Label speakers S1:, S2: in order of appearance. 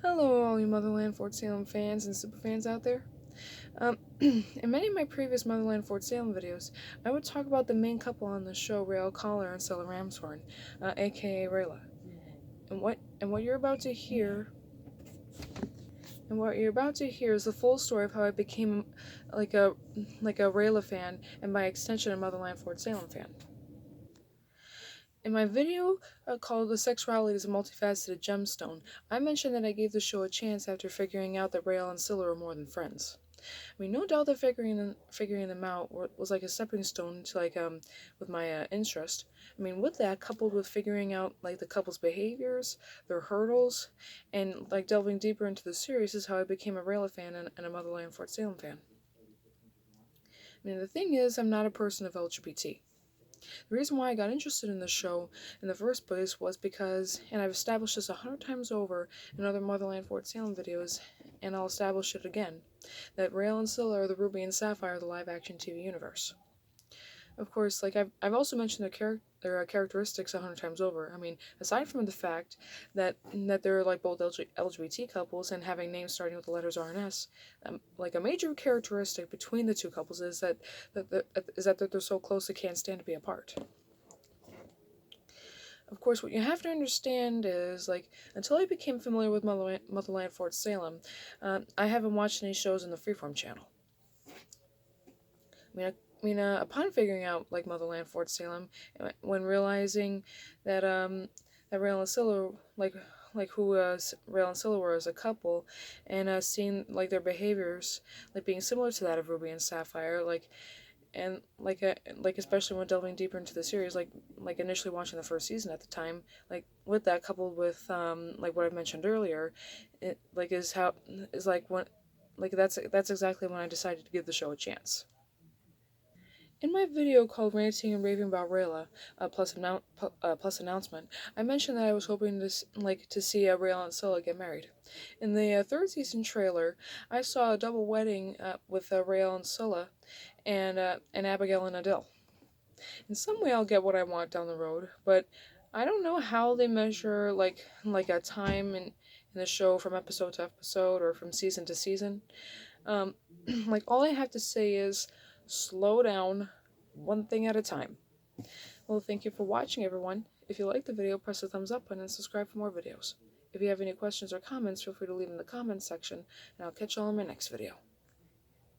S1: Hello, all you Motherland Fort Salem fans and superfans out there. In many of my previous Motherland Fort Salem videos, I would talk about the main couple on the show, Raelle and Scylla, a.k.a. Raylla. And what you're about to hear, is the full story of how I became like a Raylla fan, and by extension, a Motherland Fort Salem fan. In my video called The Sexuality is a Multifaceted Gemstone, I mentioned that I gave the show a chance after figuring out that Raelle and Scylla are more than friends. I mean, no doubt that figuring them out was like a stepping stone to with my interest. I mean, with that, coupled with figuring out like the couple's behaviors, their hurdles, and like delving deeper into the series is how I became a Raylla fan and a Motherland Fort Salem fan. I mean, the thing is, I'm not a person of LGBT. The reason why I got interested in the show in the first place was because, and I've established this 100 times over in other Motherland Fort Salem videos, and I'll establish it again, that Raelle and Scylla are the Ruby and Sapphire of the live-action TV universe. Of course, like I've also mentioned their characteristics 100 times over. I mean, aside from the fact that they're like both LGBT couples and having names starting with the letters R and S, like a major characteristic between the two couples is that they're so close they can't stand to be apart. Of course, what you have to understand is, like, until I became familiar with Motherland Fort Salem, I haven't watched any shows on the Freeform channel. Upon figuring out like Motherland Fort Salem, when realizing that Raelle and Scylla who Raelle and Scylla were as a couple, and seeing like their behaviors like being similar to that of Ruby and Sapphire, especially when delving deeper into the series, like initially watching the first season at the time, like with that coupled with like what I've mentioned earlier, it like is how is like when like that's exactly when I decided to give the show a chance. In my video called Ranting and Raving about Raylla, plus announcement, I mentioned that I was hoping to see Raelle and Scylla get married. In the third season trailer, I saw a double wedding with Raelle and Scylla, and Abigail and Adele. In some way, I'll get what I want down the road, but I don't know how they measure like a time in the show from episode to episode or from season to season. Like all I have to say is slow down, one thing at a time. Well, thank you for watching, everyone. If you liked the video, press the thumbs up button and subscribe for more videos. If you have any questions or comments, feel free to leave in the comments section, and I'll catch you all in my next video.